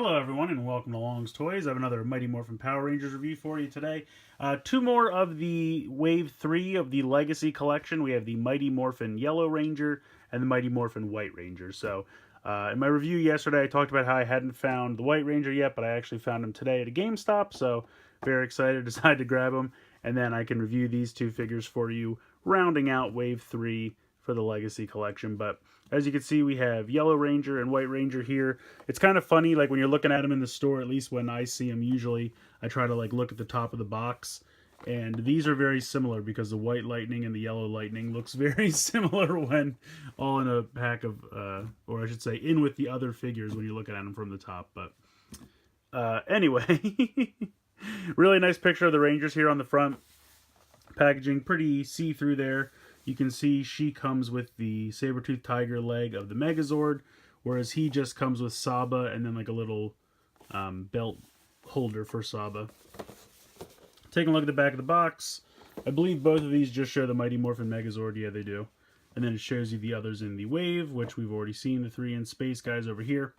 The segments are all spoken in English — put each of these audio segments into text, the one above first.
Hello everyone and welcome to Long's Toys. I have another Mighty Morphin Power Rangers review for you today. Two more of the Wave 3 of the Legacy Collection. We have the Mighty Morphin Yellow Ranger and the Mighty Morphin White Ranger. So in my review yesterday I talked about how I hadn't found the White Ranger yet, but I actually found him today at a GameStop. So very excited, decided to grab him. And then I can review these two figures for you, rounding out Wave 3 for the Legacy Collection. But as you can see, we have Yellow Ranger and White Ranger here. It's kind of funny, like when you're looking at them in the store, at least when I see them, usually I try to like look at the top of the box. And these are very similar because the White Lightning and the Yellow Lightning looks very similar when all in a pack of, or I should say, in with the other figures when you're looking at them from the top. But anyway, really nice picture of the Rangers here on the front. Packaging pretty see-through there. You can see she comes with the saber-toothed tiger leg of the Megazord, whereas he just comes with Saba and then like a little belt holder for Saba. Taking a look at the back of the box, I believe both of these just show the Mighty Morphin Megazord. Yeah, they do. And then it shows you the others in the Wave, which we've already seen, the 3 in space guys over here.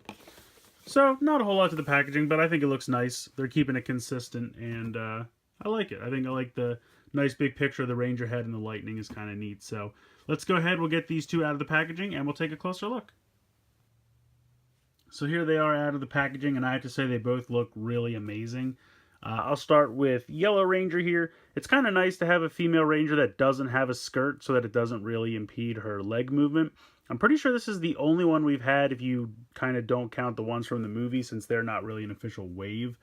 So, not a whole lot to the packaging, but I think it looks nice. They're keeping it consistent, and I like it. I think I like the nice big picture of the Ranger head and the Lightning is kind of neat. So let's go ahead, we'll get these two out of the packaging and we'll take a closer look. So here they are out of the packaging, and I have to say they both look really amazing. I'll start with Yellow Ranger here. It's kind of nice to have a female Ranger that doesn't have a skirt so that it doesn't really impede her leg movement. I'm pretty sure this is the only one we've had if you kind of don't count the ones from the movie, since they're not really an official wave.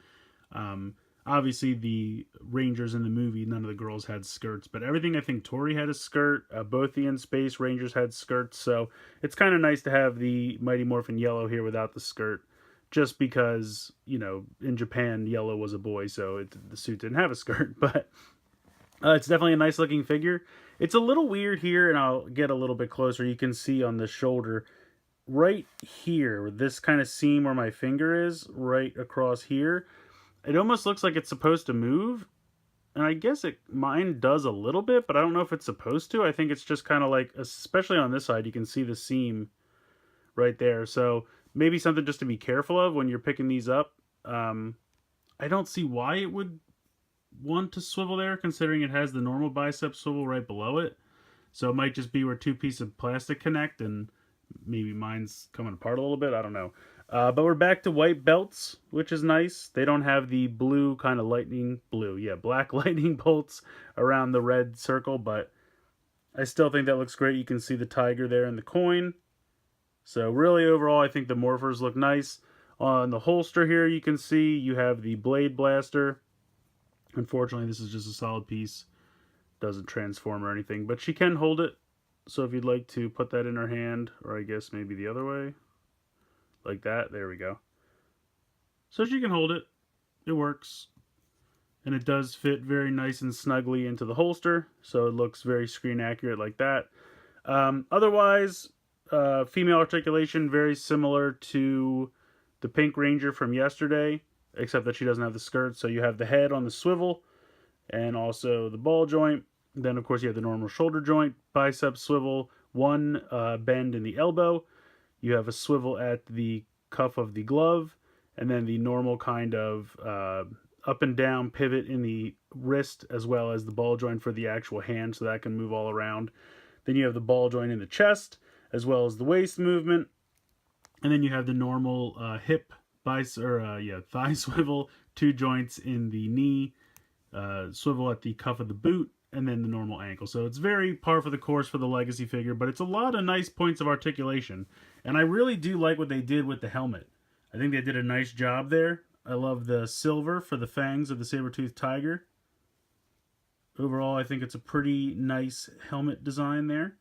Obviously, the Rangers in the movie, none of the girls had skirts, but everything, I think Tori had a skirt. Both the In-Space Rangers had skirts, so it's kind of nice to have the Mighty Morphin Yellow here without the skirt, just because, you know, in Japan, Yellow was a boy, so the suit didn't have a skirt, but it's definitely a nice-looking figure. It's a little weird here, and I'll get a little bit closer. You can see on the shoulder, right here, this kind of seam where my finger is, right across here, it almost looks like it's supposed to move, and I guess mine does a little bit, but I don't know if it's supposed to. I think it's just kind of like, especially on this side, you can see the seam right there. So maybe something just to be careful of when you're picking these up. I don't see why it would want to swivel there, considering it has the normal bicep swivel right below it. So it might just be where two pieces of plastic connect, and maybe mine's coming apart a little bit. I don't know. But we're back to white belts, which is nice. They don't have the blue kind of black lightning bolts around the red circle, but I still think that looks great. You can see the tiger there in the coin. So really overall, I think the morphers look nice. On the holster here, you can see you have the blade blaster. Unfortunately, this is just a solid piece. Doesn't transform or anything, but she can hold it. So if you'd like to put that in her hand, or I guess maybe the other way, like that, there we go. So she can hold it. It works. And it does fit very nice and snugly into the holster, so it looks very screen accurate like that. Otherwise, female articulation, very similar to the Pink Ranger from yesterday, except that she doesn't have the skirt. So you have the head on the swivel, and also the ball joint. Then, of course, you have the normal shoulder joint, bicep swivel, one bend in the elbow. You have a swivel at the cuff of the glove, and then the normal kind of up and down pivot in the wrist, as well as the ball joint for the actual hand, so that can move all around. Then you have the ball joint in the chest, as well as the waist movement. And then you have the normal thigh swivel, two joints in the knee, swivel at the cuff of the boot, and then the normal ankle. So it's very par for the course for the Legacy figure, but it's a lot of nice points of articulation. And I really do like what they did with the helmet. I think they did a nice job there. I love the silver for the fangs of the saber-toothed tiger. Overall, I think it's a pretty nice helmet design there.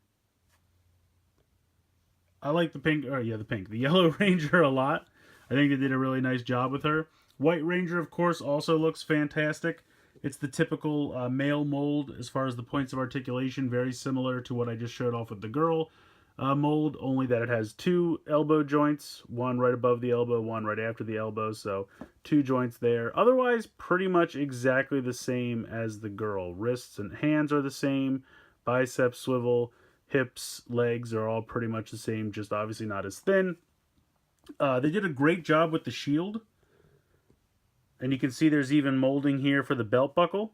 I like the Yellow Ranger a lot. I think they did a really nice job with her. White Ranger, of course, also looks fantastic. It's the typical male mold as far as the points of articulation, very similar to what I just showed off with the girl mold, only that it has two elbow joints, one right above the elbow, one right after the elbow, so two joints there. Otherwise, pretty much exactly the same as the girl. Wrists and hands are the same, bicep swivel, hips, legs are all pretty much the same, just obviously not as thin. They did a great job with the shield. And you can see there's even molding here for the belt buckle,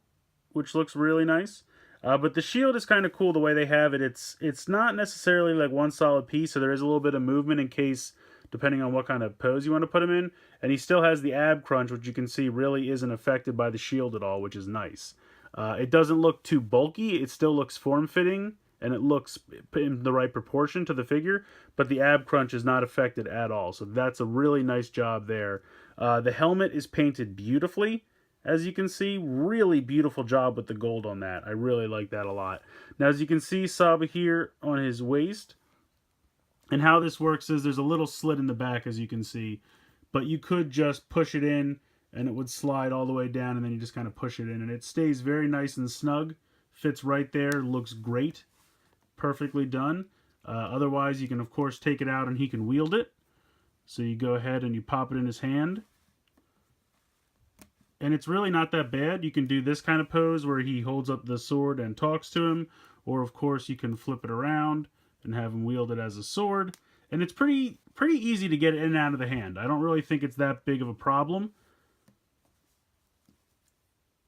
which looks really nice. But the shield is kind of cool the way they have it. It's not necessarily like one solid piece, so there is a little bit of movement in case, depending on what kind of pose you want to put him in. And he still has the ab crunch, which you can see really isn't affected by the shield at all, which is nice. It doesn't look too bulky. It still looks form-fitting, and it looks in the right proportion to the figure, but the ab crunch is not affected at all. So that's a really nice job there. The helmet is painted beautifully. As you can see, really beautiful job with the gold on that. I really like that a lot. Now, as you can see, Saba here on his waist. And how this works is there's a little slit in the back, as you can see. But you could just push it in, and it would slide all the way down, and then you just kind of push it in. And it stays very nice and snug. Fits right there. Looks great. Perfectly done. Otherwise, you can, of course, take it out, and he can wield it. So you go ahead and you pop it in his hand. And it's really not that bad. You can do this kind of pose where he holds up the sword and talks to him. Or, of course, you can flip it around and have him wield it as a sword. And it's pretty easy to get it in and out of the hand. I don't really think it's that big of a problem.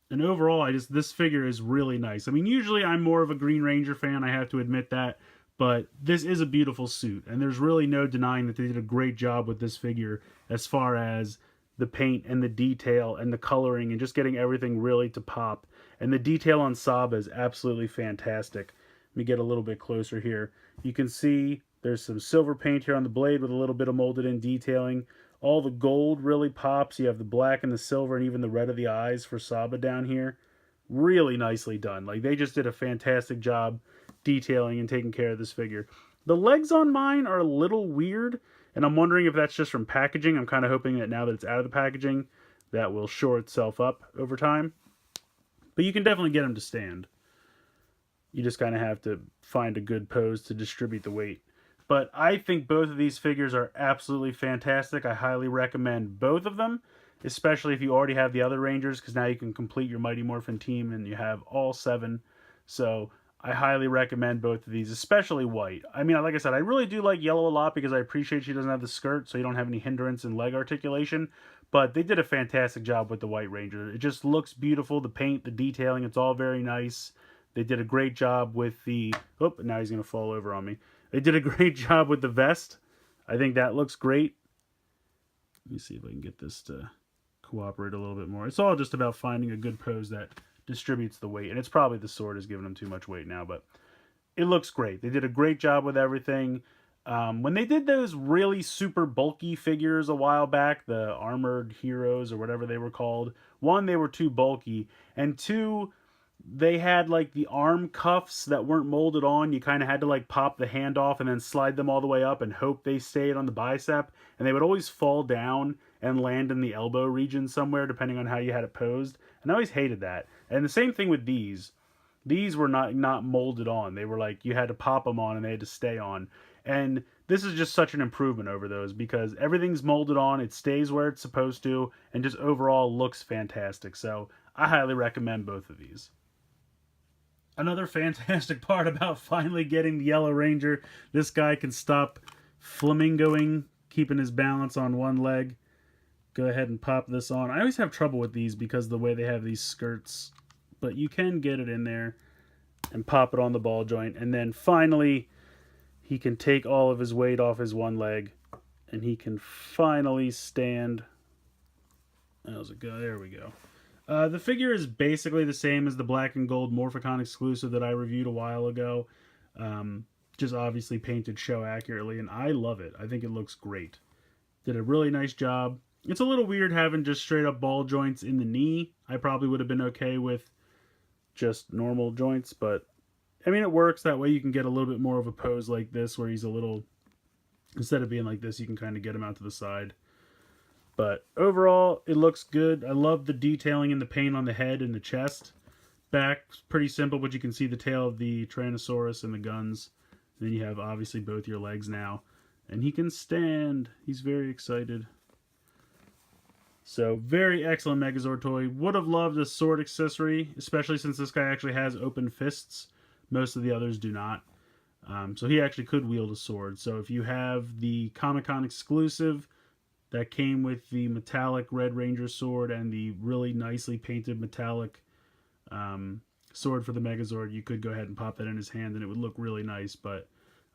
And overall, this figure is really nice. I mean, usually I'm more of a Green Ranger fan, I have to admit that. But this is a beautiful suit. And there's really no denying that they did a great job with this figure as far as the paint and the detail and the coloring and just getting everything really to pop. And the detail on Saba is absolutely fantastic. Let me get a little bit closer here. You can see there's some silver paint here on the blade with a little bit of molded in detailing. All the gold really pops. You have the black and the silver and even the red of the eyes for Saba down here. Really nicely done. Like, they just did a fantastic job detailing and taking care of this figure. The legs on mine are a little weird, and I'm wondering if that's just from packaging. I'm kind of hoping that now that it's out of the packaging, that will shore itself up over time. But you can definitely get them to stand. You just kind of have to find a good pose to distribute the weight. But I think both of these figures are absolutely fantastic. I highly recommend both of them, especially if you already have the other Rangers, because now you can complete your Mighty Morphin team and you have all 7. So I highly recommend both of these, especially white. I mean, like I said, I really do like yellow a lot because I appreciate she doesn't have the skirt, so you don't have any hindrance in leg articulation. But they did a fantastic job with the White Ranger. It just looks beautiful. The paint, the detailing, it's all very nice. They did a great job with the... Oh, now he's going to fall over on me. They did a great job with the vest. I think that looks great. Let me see if I can get this to cooperate a little bit more. It's all just about finding a good pose that distributes the weight. And it's probably the sword is giving them too much weight now, but it looks great. They did a great job with everything. When they did those really super bulky figures a while back, the Armored Heroes or whatever they were called, 1, they were too bulky, and 2, they had like the arm cuffs that weren't molded on. You kind of had to like pop the hand off and then slide them all the way up and hope they stayed on the bicep, and they would always fall down and land in the elbow region somewhere depending on how you had it posed, and I always hated that. And the same thing with these. These were not molded on. They were like, you had to pop them on and they had to stay on. And this is just such an improvement over those because everything's molded on, it stays where it's supposed to, and just overall looks fantastic. So I highly recommend both of these. Another fantastic part about finally getting the Yellow Ranger, this guy can stop flamingoing, keeping his balance on one leg. Go ahead and pop this on. I always have trouble with these because of the way they have these skirts, but you can get it in there and pop it on the ball joint. And then finally, he can take all of his weight off his one leg, and he can finally stand. How's it go? There we go. The figure is basically the same as the black and gold Morphicon exclusive that I reviewed a while ago. Just obviously painted show accurately, and I love it. I think it looks great. Did a really nice job. It's a little weird having just straight up ball joints in the knee. I probably would have been okay with just normal joints, but I mean, it works. That way you can get a little bit more of a pose like this where he's a little, instead of being like this, you can kind of get him out to the side. But overall, it looks good. I love the detailing and the paint on the head and the chest. Back, pretty simple, but you can see the tail of the Tyrannosaurus and the guns. And then you have, obviously, both your legs now. And he can stand. He's very excited. So, very excellent Megazord toy. Would have loved a sword accessory, especially since this guy actually has open fists. Most of the others do not. So he actually could wield a sword. So if you have the Comic-Con exclusive that came with the metallic Red Ranger sword and the really nicely painted metallic sword for the Megazord, you could go ahead and pop that in his hand and it would look really nice, but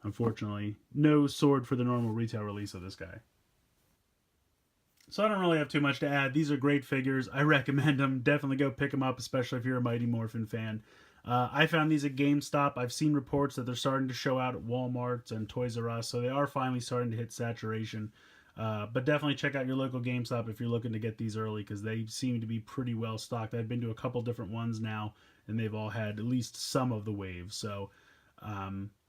unfortunately, no sword for the normal retail release of this guy. So I don't really have too much to add. These are great figures. I recommend them. Definitely go pick them up, especially if you're a Mighty Morphin fan. I found these at GameStop. I've seen reports that they're starting to show out at Walmart and Toys R Us, so they are finally starting to hit saturation. But definitely check out your local GameStop if you're looking to get these early, because they seem to be pretty well stocked. I've been to a couple different ones now, and they've all had at least some of the waves. So,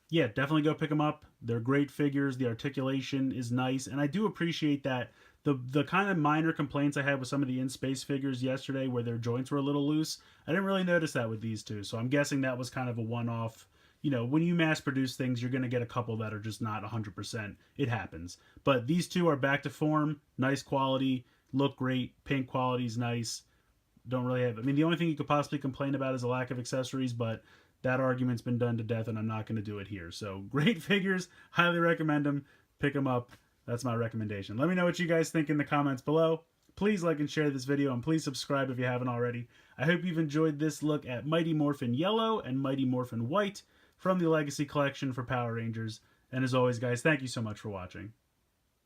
yeah, definitely go pick them up. They're great figures. The articulation is nice, and I do appreciate that. The kind of minor complaints I had with some of the in-space figures yesterday, where their joints were a little loose, I didn't really notice that with these two. So I'm guessing that was kind of a one-off. You know, when you mass produce things, you're going to get a couple that are just not 100%. It happens. But these two are back to form, nice quality, look great, paint quality's nice. Don't really have, I mean, the only thing you could possibly complain about is a lack of accessories, but that argument's been done to death, and I'm not going to do it here. So great figures, highly recommend them. Pick them up. That's my recommendation. Let me know what you guys think in the comments below. Please like and share this video, and please subscribe if you haven't already. I hope you've enjoyed this look at Mighty Morphin Yellow and Mighty Morphin White from the Legacy Collection for Power Rangers. And as always, guys, thank you so much for watching.